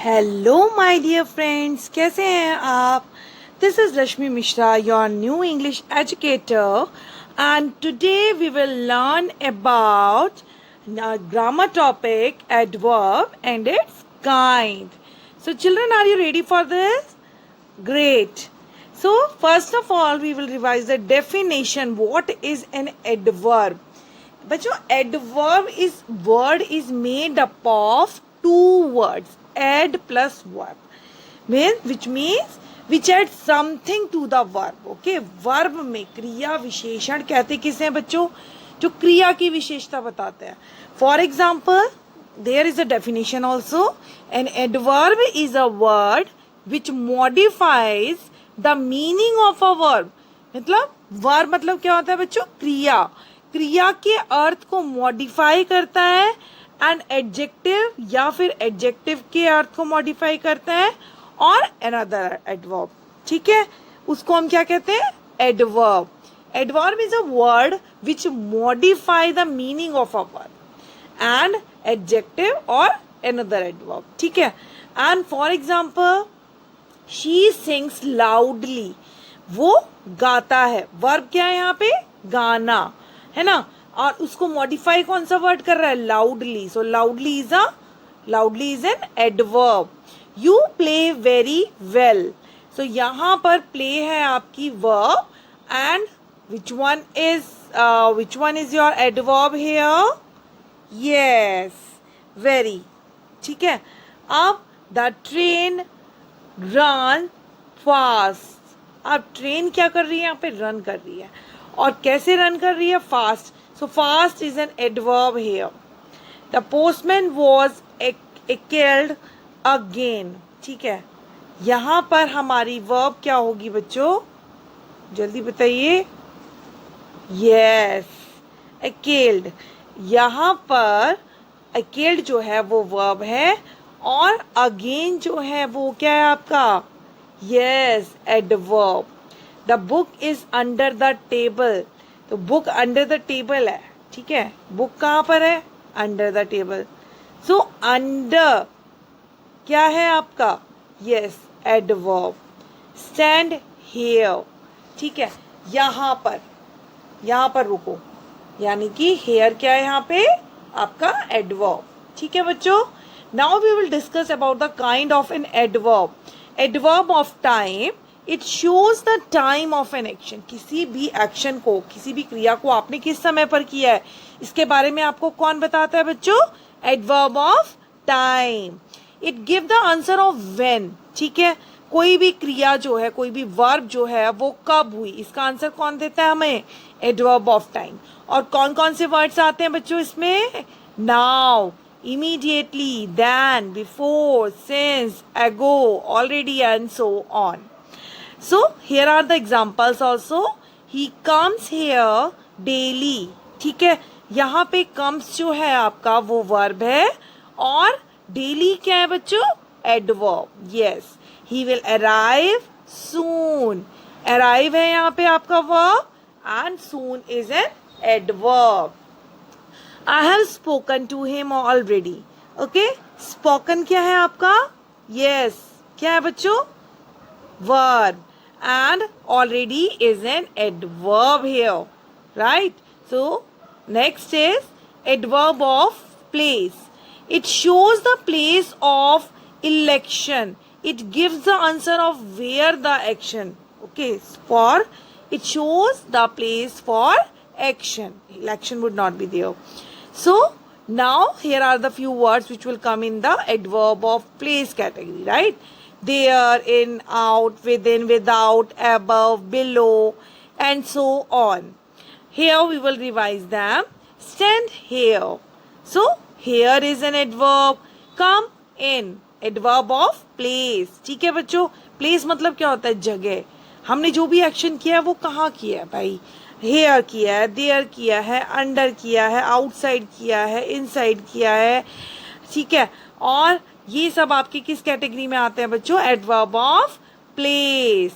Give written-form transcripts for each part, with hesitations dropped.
Hello my dear friends, कैसे हैं आप? This is Rashmi Mishra, your new English educator, and today we will learn about grammar topic adverb and its kind. So children, are you ready for this? Great. So first of all we will revise the definition. What is an adverb? बच्चों, adverb is word is made up of two words, add plus verb, means which add something to the verb. Okay, verb में क्रिया विशेषण कहते किसे हैं बच्चों? जो क्रिया की विशेषता बताते हैं. For example, there is a definition also. An adverb is a word which modifies the meaning of a verb. मतलब वर्ब मतलब क्या होता है बच्चों? क्रिया. क्रिया के अर्थ को मॉडिफाई करता है. एंड एडजेक्टिव या फिर एडजेक्टिव के अर्थ को मॉडिफाई करता है. और अनदर एडवर्ब. ठीक है, उसको हम क्या कहते हैं? Adverb. Adverb is a word which modify the meaning of a word. And adjective or another adverb. ठीक है. And for example, she sings loudly. वो गाता है. Verb क्या है यहाँ पे? गाना, है ना? और उसको modify कौन सा word कर रहा है? Loudly. So loudly is an adverb. You play very well. So यहाँ पर play है आपकी verb. And which one is your adverb here? Yes, very. ठीक है. अब the train run fast. अब ट्रेन क्या कर रही है? यहाँ पे रन कर रही है. और कैसे रन कर रही है? Fast. So fast is an adverb here. The postman was killed again. ठीक है. यहाँ पर हमारी verb क्या होगी बच्चों? जल्दी बताइए. Yes, killed. यहाँ पर killed जो है वो वर्ब है. और अगेन जो है वो क्या है आपका? Yes, adverb. The book is under the table. तो बुक अंडर द टेबल है. ठीक है, बुक कहाँ पर है? Under the table. So under क्या है आपका? Yes, adverb. Stand here. ठीक है, यहाँ पर रुको, यानी कि हेयर क्या है यहाँ पे? आपका एडवर्ब. ठीक है बच्चों. Now we will discuss about the kind of an adverb. Adverb of time. It shows the time of an action. किसी भी एक्शन को, किसी भी क्रिया को आपने किस समय पर किया है, इसके बारे में आपको कौन बताता है बच्चों? Adverb of time. It give the answer of when. ठीक है, कोई भी क्रिया जो है, कोई भी वर्ब जो है वो कब हुई, इसका आंसर कौन देता है हमें? Adverb of time. और कौन कौन से वर्ड्स आते हैं बच्चों इसमें? Now, immediately, then, before, since, ago, already and so on. So here are the examples also. He comes here daily. ठीक है, यहाँ पे कम्स जो है आपका वो वर्ब है. और डेली क्या है बच्चों? Adverb. Yes. He will arrive soon. Arrive है यहाँ पे आपका verb. And soon is an adverb. I have spoken to him already. Okay? Spoken क्या है आपका? Yes. क्या है बच्चों? Verb. And already is an adverb here. Right? So, next is adverb of place. It shows the place of election. It gives the answer of where the action. Okay, for it shows the place for action. Election would not be there. So now here are the few words which will come in the adverb of place category. Right? There, in, out, within, without, above, below, and so on. Here we will revise them. Stand here. So here is an adverb. Come in. Adverb of place. ठीक है बच्चों. Place मतलब क्या होता है? जगह. हमने जो भी एक्शन किया है वो कहाँ किया है भाई? हेयर किया है, देयर किया है, अंडर किया है, आउटसाइड किया है, इनसाइड किया है. ठीक है, और ये सब आपके किस कैटेगरी में आते हैं बच्चों? Adverb of place.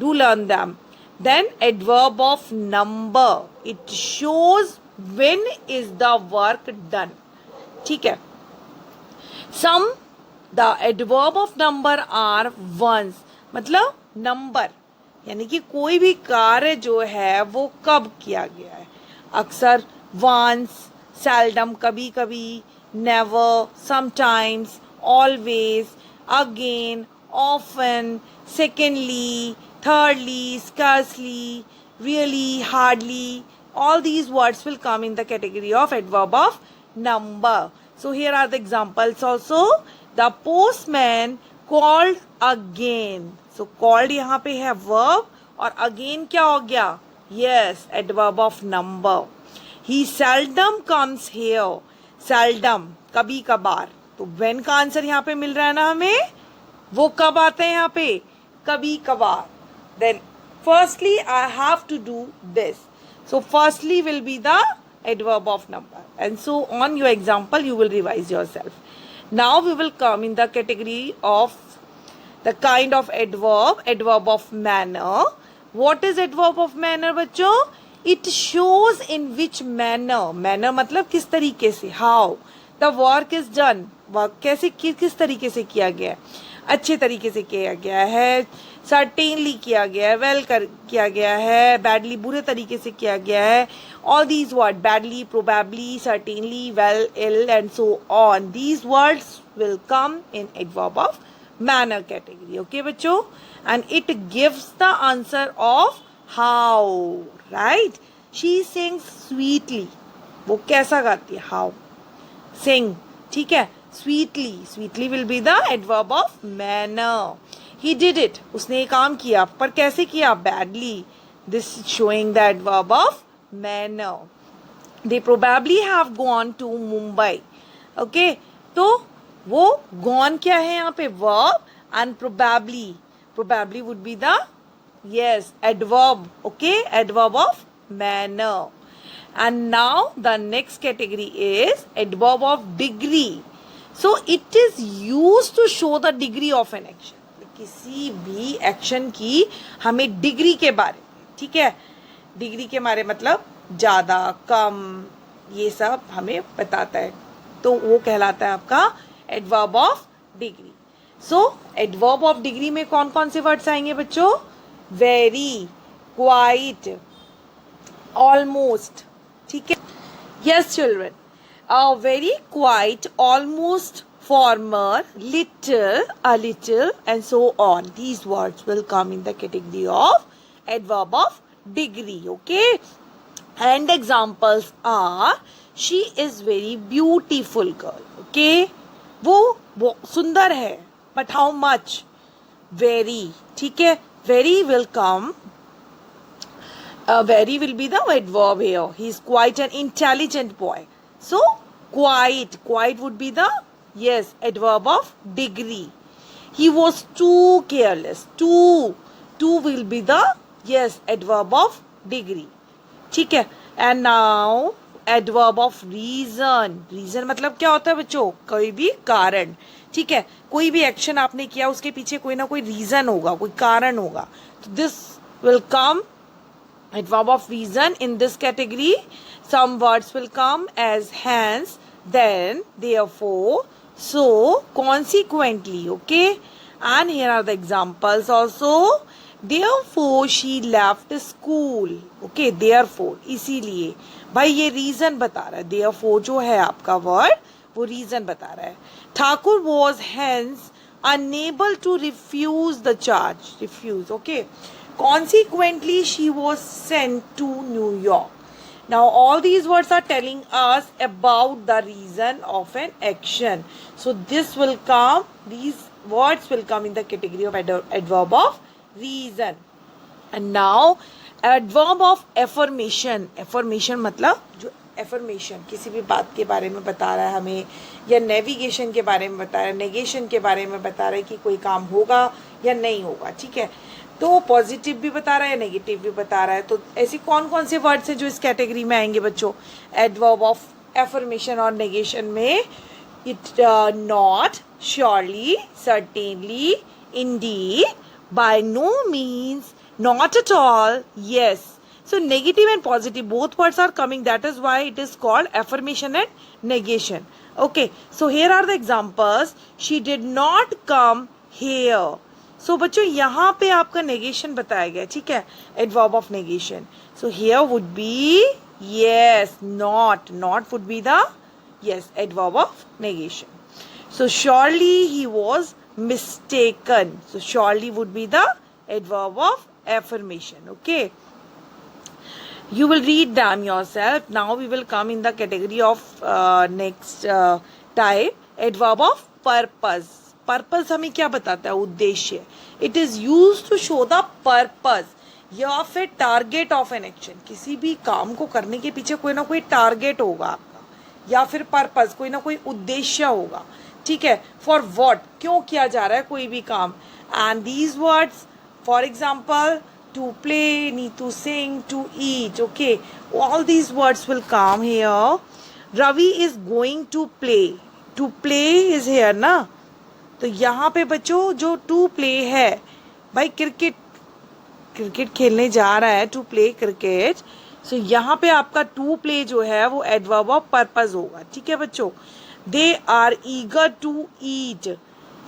Do learn them. Then adverb of number. It shows when is the work done. ठीक है. Some the adverb of number are once, मतलब नंबर, यानी कि कोई भी कार्य जो है वो कब किया गया है। अक्सर, वंस, सेल्डम कभी कभी, never, sometimes, always, again, often, secondly, thirdly, scarcely, really, hardly. All these words will come in the category of adverb of number. So here are the examples also. The postman called again. So called यहाँ पे है verb और again क्या हो गया? Yes, adverb of number. He seldom comes here. Seldom, कभी कभार. तो when का आंसर यहाँ पे मिल रहा है ना हमें, वो कब आते हैं यहाँ पे? कभी कभार. Then firstly I have to do this. So firstly will be the adverb of number. And so on your example you will revise yourself. Now we will come in the category of the kind of adverb, adverb of manner. What is adverb of manner बच्चों? It shows in which manner. Manner मतलब किस तरीके से, how the work is done. Work कैसे किस तरीके से किया गया है, अच्छे तरीके से किया गया है, सर्टेनली किया गया है, वेल किया गया है, बैडली बुरे तरीके से किया गया है. All these word, badly, probably, certainly, well, ill and so on, these words will come in adverb of manner category. Okay बच्चों, and it gives the answer of how. Right, she sings sweetly, वो कैसा गाती है, how, sing, ठीक है. Sweetly, sweetly will be the adverb of manner. He did it, उसने ये काम किया, पर कैसे किया, badly. This is showing the adverb of manner. They probably have gone to Mumbai. Okay, तो वो gone क्या है यहाँ पे, verb, and probably, probably would be the, yes, adverb. Okay, adverb of manner. And now the next category is adverb of degree. So it is used to show the degree of an action. किसी भी action की हमें degree के बारे में, ठीक है, degree के बारे मतलब ज़्यादा, कम, ये सब हमें बताता है, तो वो कहलाता है आपका adverb of degree. So adverb of degree में कौन कौन से वर्ड्स आएंगे बच्चों? वेरी, क्वाइट, ऑलमोस्ट, ठीक है. Yes children, very, quite, almost, former, little, a little, and so on. These words will come in the category of adverb of degree. Okay, and examples are, she is very beautiful girl. Okay, वो सुंदर है, but how much? Very, ठीक है. Very will come. Very will be the adverb here. He is quite an intelligent boy. So quite would be the, yes, adverb of degree. He was too careless. Too will be the, yes, adverb of degree. ठीक है. And now adverb of reason. Reason मतलब क्या होता है बच्चों? कोई भी कारण, ठीक है. कोई भी एक्शन आपने किया, उसके पीछे कोई ना कोई रीजन होगा, कोई कारण होगा. तो this will come adverb of reason in this category. Some words will come as hence, then, therefore, so, consequently. Okay, and here are the examples also. Therefore she left school. Okay, therefore, इसीलिए, भाई ये reason बता रहा है. therefore जो है आपका word, वो रीजन बता रहा है. Thakur was hence unable to refuse the charge. Refuse. Okay, consequently she was sent to New York. Now all these words are telling us about the reason of an action. So this will come, these words will come in the category of adverb of reason. And now adverb of affirmation. Affirmation मतलब जो affirmation किसी भी बात के बारे में बता रहा है हमें, या नेविगेशन के बारे में बता रहा है, नेगेशन के बारे में बता रहा है कि कोई काम होगा या नहीं होगा, ठीक है. तो पॉजिटिव भी बता रहा है, नेगेटिव भी बता रहा है. तो ऐसे कौन कौन से वर्ड्स हैं जो इस कैटेगरी में आएंगे बच्चों? एडवर्ब ऑफ एफर्मेशन और नेगेशन में it, not, surely, certainly, indeed, by no means, not at all, yes. So negative and positive both words are coming. That is why it is called affirmation and negation. Okay, so here are the examples. She did not come here. So बच्चों यहाँ पे आपका negation बताया गया, ठीक है, adverb of negation. So here would be yes, not would be the yes adverb of negation. So surely he was mistaken. So surely would be the adverb of affirmation. Okay. You will read them yourself. Now we will come in the category of next type, adverb of purpose. Purpose हमें क्या बताता है? उद्देश्य. It is used to show the purpose या फिर target of an action. किसी भी काम को करने के पीछे कोई ना कोई target होगा आपका, या फिर purpose, कोई ना कोई उद्देश्य होगा, ठीक है. For what, क्यों किया जा रहा है कोई भी काम. And these words, for example, to play, need to sing, to eat. Okay, all these words will come here. Ravi is going to play. To play is here ना, तो यहाँ पे बच्चों जो to play है, भाई क्रिकेट खेलने जा रहा है, to play cricket. So यहाँ पे आपका to play जो है वो adverb of purpose होगा, ठीक है बच्चों. They are eager to eat.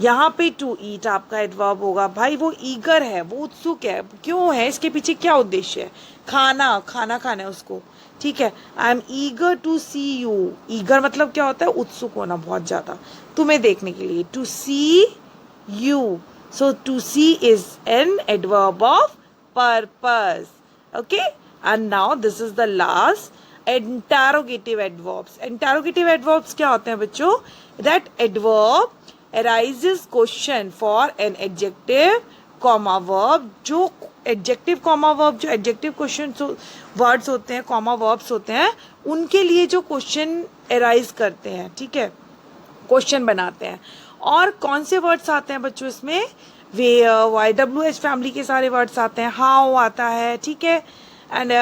यहाँ पे टू ईट आपका एडवर्ब होगा. भाई वो ईगर है, वो उत्सुक है. क्यों है? इसके पीछे क्या उद्देश्य है? खाना खाना है उसको, ठीक है. I am eager to see you. Eager मतलब क्या होता है? उत्सुक होना बहुत ज्यादा, तुम्हें देखने के लिए. To see you. So to see is an adverb of purpose. Okay, and now this is the last, interrogative adverbs. Interrogative adverbs क्या होते हैं बच्चों? That adverb arises question for an adjective comma verb. जो adjective comma verb, जो adjective question words होते हैं, comma verbs होते हैं, उनके लिए जो question arise करते हैं, ठीक है, question बनाते हैं. और कौन से words आते हैं बच्चों इसमें? where, YWH family के सारे words आते हैं, how आता है, ठीक है. and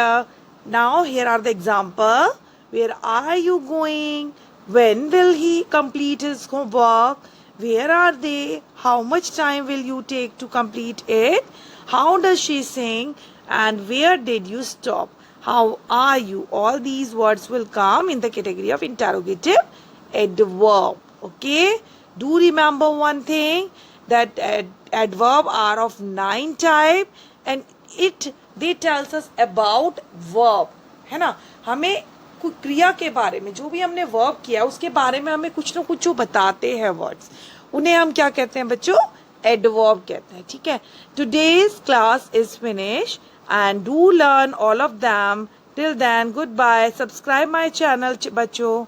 now here are the example. Where are you going? When will he complete his homework? Where are they? How much time will you take to complete it? How does she sing? And where did you stop? How are you? All these words will come in the category of interrogative adverb. Okay? Do remember one thing, that adverb are of 9 type and they tells us about verb. है ना? हमें कोई क्रिया के बारे में, जो भी हमने वर्ब किया उसके बारे में हमें कुछ ना कुछ जो बताते हैं वर्ड्स, उन्हें हम क्या कहते हैं बच्चों? एडवर्ब कहते हैं, ठीक है. Today's class is finish and do learn all of them. Till then good bye. Subscribe my channel बच्चों.